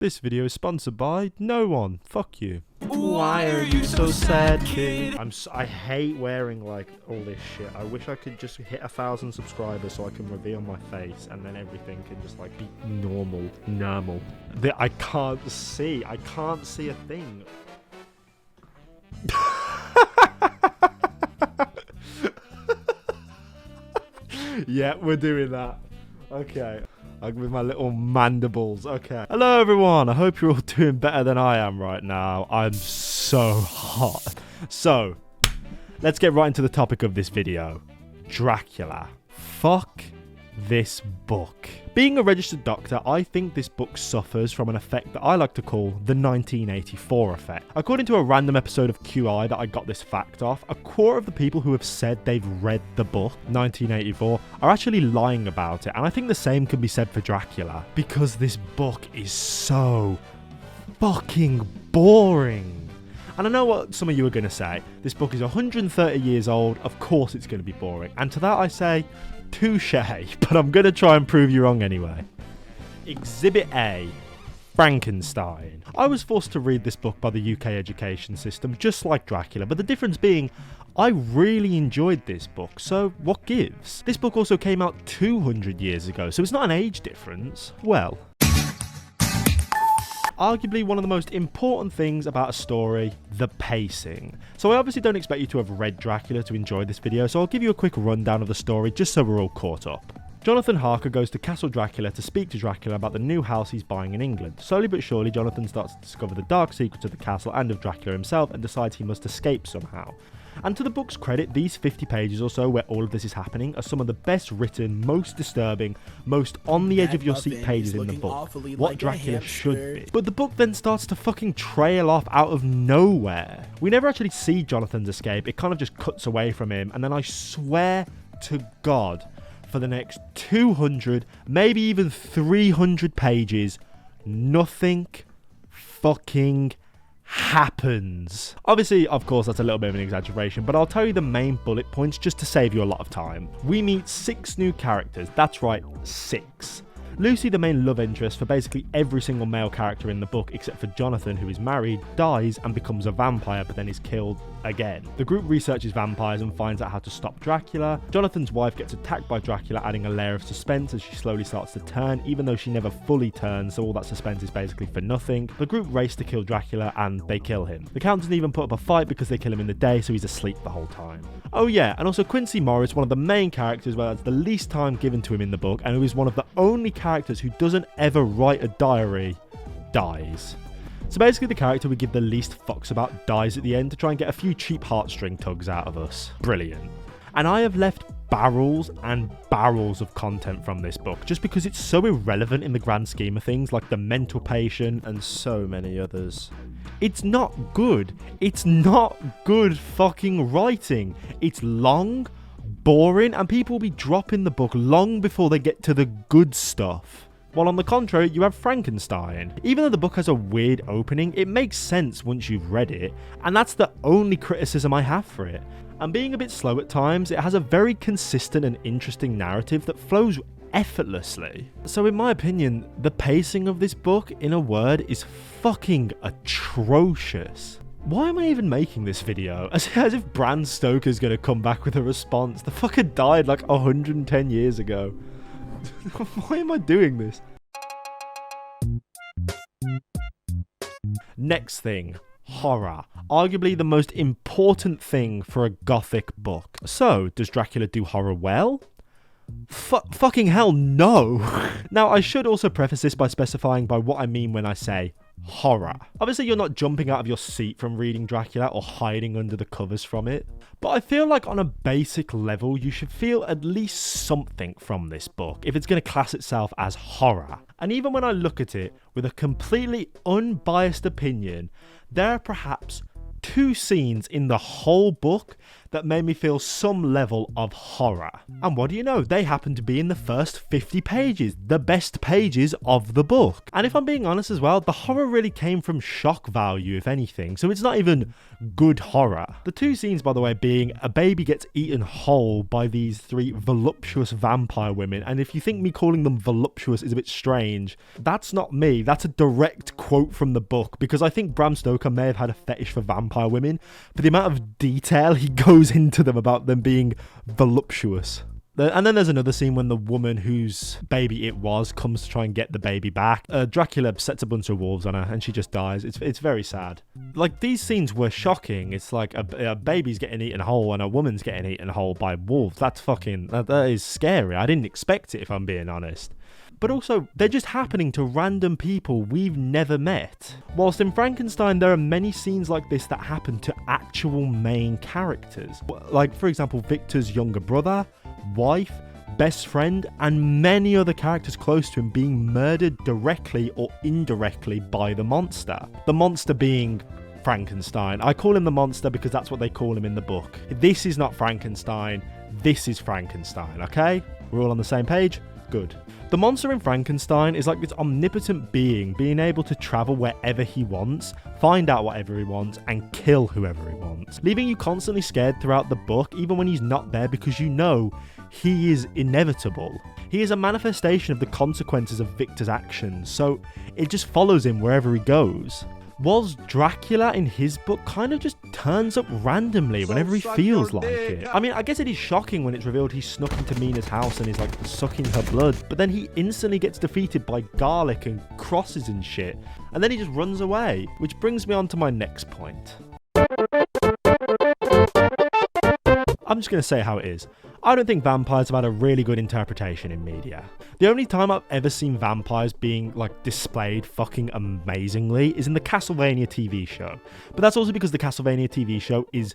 This video is sponsored by no one. Fuck you. Why are you so sad, kid? I hate wearing like all this shit. I wish I could just hit 1,000 subscribers so I can reveal my face and then everything can just like be normal. I can't see a thing. Yeah, we're doing that. Okay. With my little mandibles. Okay. Hello, everyone. I hope you're all doing better than I am right now. I'm so hot. So, let's get right into the topic of this video. Dracula. Fuck this book. Being a registered doctor, I think this book suffers from an effect that I like to call the 1984 effect. According to a random episode of QI that I got this fact off, a quarter of the people who have said they've read the book, 1984, are actually lying about it, and I think the same can be said for Dracula, because this book is so fucking boring. And I know what some of you are going to say. This book is 130 years old, of course it's going to be boring. And to that I say, touche, but I'm going to try and prove you wrong anyway. Exhibit A, Frankenstein. I was forced to read this book by the UK education system, just like Dracula, but the difference being, I really enjoyed this book, so what gives? This book also came out 200 years ago, so it's not an age difference. Well, arguably one of the most important things about a story, the pacing. So I obviously don't expect you to have read Dracula to enjoy this video, so I'll give you a quick rundown of the story just so we're all caught up. Jonathan Harker goes to Castle Dracula to speak to Dracula about the new house he's buying in England. Slowly but surely, Jonathan starts to discover the dark secrets of the castle and of Dracula himself and decides he must escape somehow. And to the book's credit, these 50 pages or so where all of this is happening are some of the best written, most disturbing, most on the edge of your seat pages in the book. What Dracula should be. But the book then starts to fucking trail off out of nowhere. We never actually see Jonathan's escape, it kind of just cuts away from him, and then I swear to God, for the next 200, maybe even 300 pages, nothing fucking happens. Obviously, of course, that's a little bit of an exaggeration, but I'll tell you the main bullet points just to save you a lot of time. We meet 6 new characters. That's right, 6. Lucy, the main love interest for basically every single male character in the book except for Jonathan, who is married, dies and becomes a vampire but then is killed again. The group researches vampires and finds out how to stop Dracula. Jonathan's wife gets attacked by Dracula, adding a layer of suspense as she slowly starts to turn, even though she never fully turns, so all that suspense is basically for nothing. The group race to kill Dracula and they kill him. The Count doesn't even put up a fight because they kill him in the day, so he's asleep the whole time. Oh yeah, and also Quincy Morris, one of the main characters where that's the least time given to him in the book, and who is one of the only characters who doesn't ever write a diary, dies. So basically the character we give the least fucks about dies at the end to try and get a few cheap heartstring tugs out of us. Brilliant. And I have left barrels and barrels of content from this book just because it's so irrelevant in the grand scheme of things, like The Mental Patient and so many others. It's not good. It's not good fucking writing. It's long, boring, and people will be dropping the book long before they get to the good stuff. While on the contrary, you have Frankenstein. Even though the book has a weird opening, it makes sense once you've read it, and that's the only criticism I have for it. And being a bit slow at times, it has a very consistent and interesting narrative that flows effortlessly. So in my opinion, the pacing of this book, in a word, is fucking atrocious. Why am I even making this video? As if Bram Stoker's gonna come back with a response. The fucker died like 110 years ago. Why am I doing this? Next thing, horror. Arguably the most important thing for a gothic book. So, does Dracula do horror well? Fucking hell, no. Now, I should also preface this by specifying by what I mean when I say horror. Obviously, you're not jumping out of your seat from reading Dracula or hiding under the covers from it. But I feel like on a basic level, you should feel at least something from this book if it's going to class itself as horror. And even when I look at it with a completely unbiased opinion, there are perhaps 2 scenes in the whole book that made me feel some level of horror. And what do you know? They happen to be in the first 50 pages, the best pages of the book. And if I'm being honest as well, the horror really came from shock value, if anything, so it's not even good horror. The two scenes, by the way, being a baby gets eaten whole by these three voluptuous vampire women, and if you think me calling them voluptuous is a bit strange, that's not me, that's a direct quote from the book, because I think Bram Stoker may have had a fetish for vampire women, for the amount of detail he goes into them about them being voluptuous. And then there's another scene when the woman whose baby it was comes to try and get the baby back. Dracula sets a bunch of wolves on her and she just dies. It's very sad. Like, these scenes were shocking. It's like a baby's getting eaten whole and a woman's getting eaten whole by wolves. That's fucking... that is scary. I didn't expect it, if I'm being honest. But also, they're just happening to random people we've never met. Whilst in Frankenstein, there are many scenes like this that happen to actual main characters. Like, for example, Victor's younger brother, wife, best friend, and many other characters close to him being murdered directly or indirectly by the monster. The monster being Frankenstein. I call him the monster because that's what they call him in the book. This is not Frankenstein, this is Frankenstein, okay? We're all on the same page? Good. The monster in Frankenstein is like this omnipotent being able to travel wherever he wants, find out whatever he wants, and kill whoever he wants, leaving you constantly scared throughout the book, even when he's not there, because you know he is inevitable. He is a manifestation of the consequences of Victor's actions, so it just follows him wherever he goes. Whilst Dracula in his book kind of just turns up randomly whenever he feels like it. I mean, I guess it is shocking when it's revealed he snuck into Mina's house and is like sucking her blood, but then he instantly gets defeated by garlic and crosses and shit, and then he just runs away, which brings me on to my next point. I'm just going to say how it is. I don't think vampires have had a really good interpretation in media. The only time I've ever seen vampires being like displayed fucking amazingly is in the Castlevania TV show. But that's also because the Castlevania TV show is...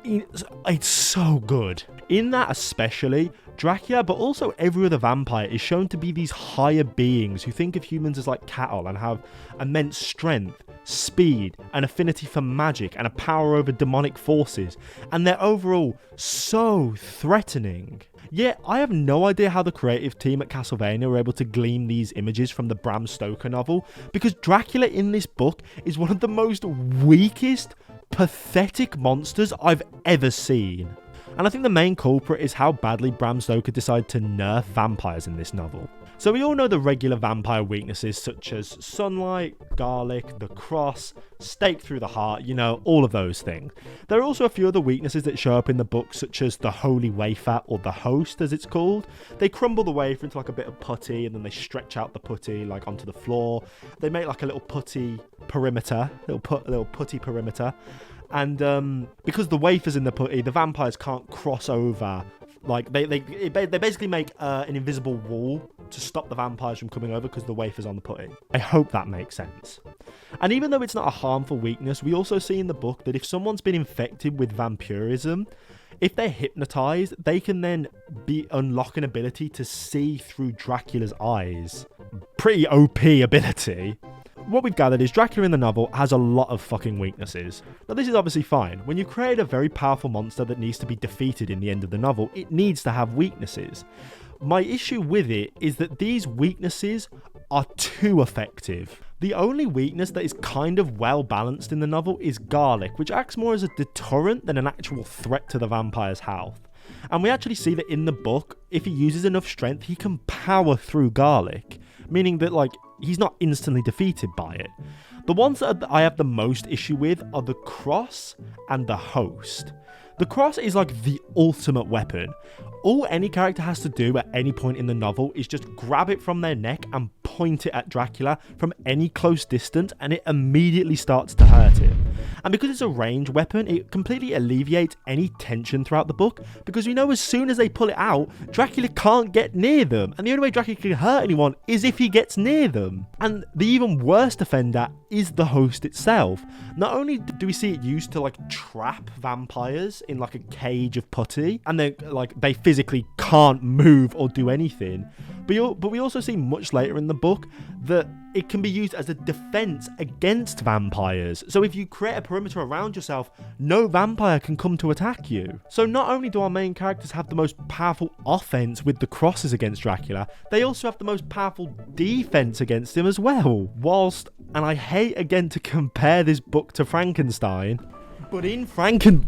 it's so good. In that especially, Dracula, but also every other vampire, is shown to be these higher beings who think of humans as like cattle and have immense strength, speed, an affinity for magic, and a power over demonic forces, and they're overall so threatening. Yet, I have no idea how the creative team at Castlevania were able to glean these images from the Bram Stoker novel, because Dracula in this book is one of the most weakest, pathetic monsters I've ever seen. And I think the main culprit is how badly Bram Stoker decided to nerf vampires in this novel. So we all know the regular vampire weaknesses such as sunlight, garlic, the cross, stake through the heart, you know, all of those things. There are also a few other weaknesses that show up in the book, such as the holy wafer, or the host as it's called. They crumble the wafer into like a bit of putty and then they stretch out the putty like onto the floor. They make like a little putty perimeter, little putty perimeter. And because the wafer's in the putty, the vampires can't cross over. Like, they basically make an invisible wall to stop the vampires from coming over because the wafer's on the putty. I hope that makes sense. And even though it's not a harmful weakness, we also see in the book that if someone's been infected with vampirism, if they're hypnotized, they can then unlock an ability to see through Dracula's eyes. Pretty OP ability. What we've gathered is Dracula in the novel has a lot of fucking weaknesses. Now this is obviously fine. When you create a very powerful monster that needs to be defeated in the end of the novel, it needs to have weaknesses. My issue with it is that these weaknesses are too effective. The only weakness that is kind of well balanced in the novel is garlic, which acts more as a deterrent than an actual threat to the vampire's health. And we actually see that in the book, if he uses enough strength, he can power through garlic, meaning that like he's not instantly defeated by it. The ones that I have the most issue with are the cross and the host. The cross is like the ultimate weapon. All any character has to do at any point in the novel is just grab it from their neck and point it at Dracula from any close distance, and it immediately starts to hurt him. And because it's a ranged weapon, it completely alleviates any tension throughout the book, because we know as soon as they pull it out, Dracula can't get near them, and the only way Dracula can hurt anyone is if he gets near them. And the even worst offender is the host itself. Not only do we see it used to like trap vampires in like a cage of putty, and they physically can't move or do anything, but we also see much later in the book that it can be used as a defense against vampires. So if you create a perimeter around yourself, no vampire can come to attack you. So not only do our main characters have the most powerful offense with the crosses against Dracula, they also have the most powerful defense against him as well. Whilst, and I hate again to compare this book to Frankenstein, but in Frankenstein,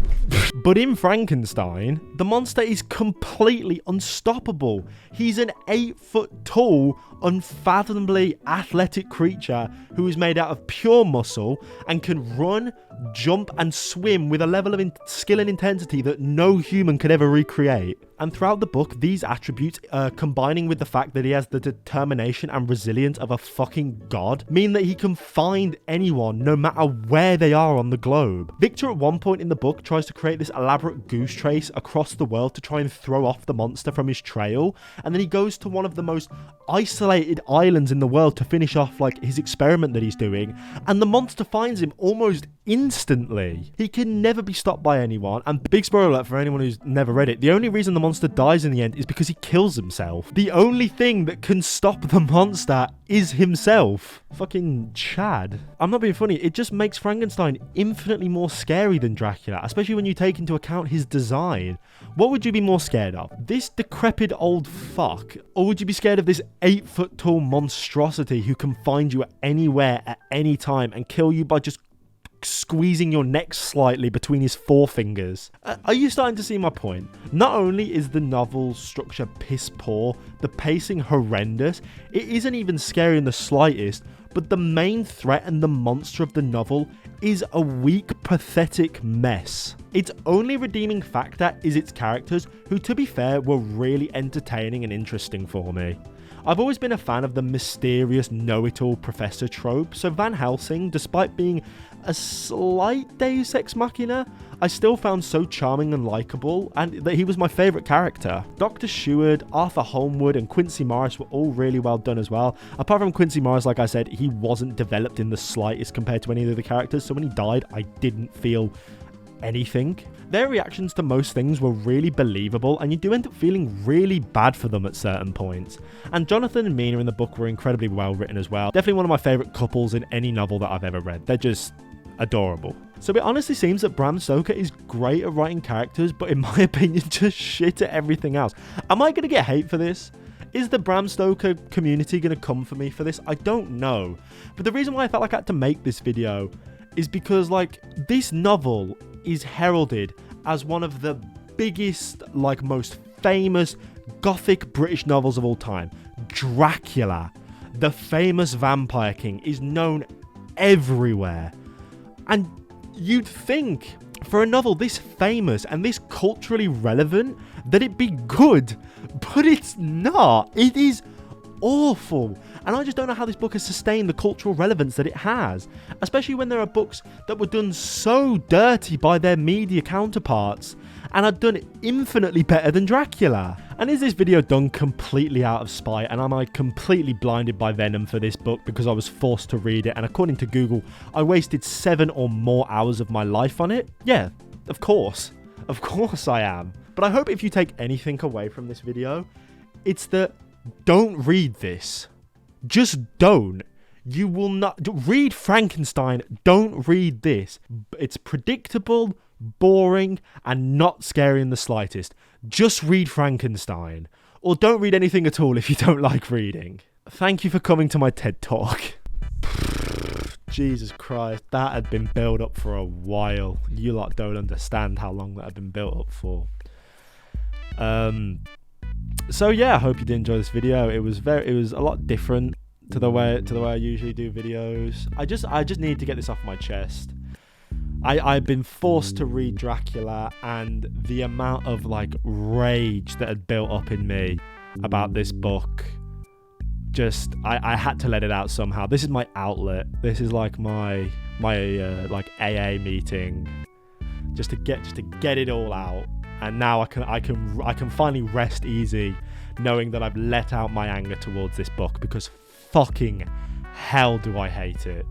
the monster is completely unstoppable. He's an 8-foot tall, unfathomably athletic creature who is made out of pure muscle and can run, jump and swim with a level of skill and intensity that no human could ever recreate. And throughout the book, these attributes, combining with the fact that he has the determination and resilience of a fucking god, mean that he can find anyone no matter where they are on the globe. Victor at one point in the book tries to create this elaborate goose chase across the world to try and throw off the monster from his trail, and then he goes to one of the most isolated islands in the world to finish off like his experiment that he's doing, and the monster finds him almost instantly. He can never be stopped by anyone, and big spoiler alert for anyone who's never read it, the only reason the monster dies in the end is because he kills himself. The only thing that can stop the monster is himself. Fucking Chad. I'm not being funny, it just makes Frankenstein infinitely more scary than Dracula, especially when you take into account his design. What would you be more scared of? This decrepit old fuck? Or would you be scared of this 8-foot tall monstrosity who can find you anywhere at any time and kill you by just squeezing your neck slightly between his forefingers? Are you starting to see my point? Not only is the novel's structure piss poor, the pacing horrendous, it isn't even scary in the slightest, but the main threat and the monster of the novel is a weak, pathetic mess. Its only redeeming factor is its characters, who, to be fair, were really entertaining and interesting for me. I've always been a fan of the mysterious know-it-all professor trope, so Van Helsing, despite being a slight deus ex machina, I still found so charming and likeable, and that he was my favourite character. Dr. Seward, Arthur Holmwood and Quincy Morris were all really well done as well. Apart from Quincy Morris, like I said, he wasn't developed in the slightest compared to any of the other characters, so when he died, I didn't feel anything. Their reactions to most things were really believable, and you do end up feeling really bad for them at certain points. And Jonathan and Mina in the book were incredibly well written as well. Definitely one of my favourite couples in any novel that I've ever read. They're just adorable. So it honestly seems that Bram Stoker is great at writing characters, but in my opinion just shit at everything else. Am I going to get hate for this? Is the Bram Stoker community going to come for me for this? I don't know. But the reason why I felt like I had to make this video is because, like, this novel is heralded as one of the biggest, like, most famous gothic British novels of all time. Dracula, the famous vampire king, is known everywhere. And you'd think, for a novel this famous and this culturally relevant, that it'd be good. But it's not. It is awful. And I just don't know how this book has sustained the cultural relevance that it has. Especially when there are books that were done so dirty by their media counterparts and are done infinitely better than Dracula. And is this video done completely out of spite? And am I completely blinded by Venom for this book because I was forced to read it? And according to Google, I wasted 7 or more hours of my life on it? Yeah, of course. Of course I am. But I hope if you take anything away from this video, it's that don't read this. Just don't. You will not. Read Frankenstein. Don't read this. It's predictable, boring, and not scary in the slightest. Just read Frankenstein. Or don't read anything at all if you don't like reading. Thank you for coming to my TED Talk. Jesus Christ, that had been built up for a while. You lot don't understand how long that had been built up for. So yeah, I hope you did enjoy this video. It was a lot different to the way I usually do videos. I just need to get this off my chest. I've been forced to read Dracula, and the amount of like rage that had built up in me about this book, just I had to let it out somehow. This is my outlet. This is like my like AA meeting, just to get it all out. And now I can finally rest easy knowing that I've let out my anger towards this book, because fucking hell do I hate it.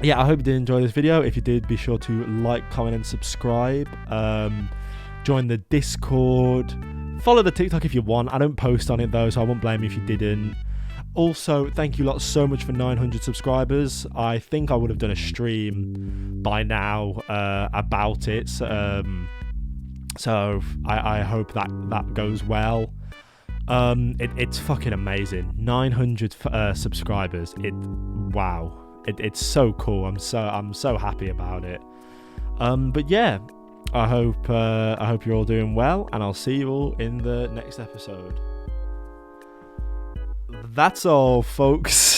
Yeah, I hope you did enjoy this video. If you did, be sure to like, comment and subscribe. Join the Discord. Follow the TikTok if you want. I don't post on it though, so I won't blame you if you didn't. Also, thank you lot so much for 900 subscribers. I think I would have done a stream by now about it. So I hope that goes well. It's fucking amazing. 900 subscribers. Wow. It's so cool. I'm so happy about it. But yeah, I hope you're all doing well, and I'll see you all in the next episode. That's all, folks.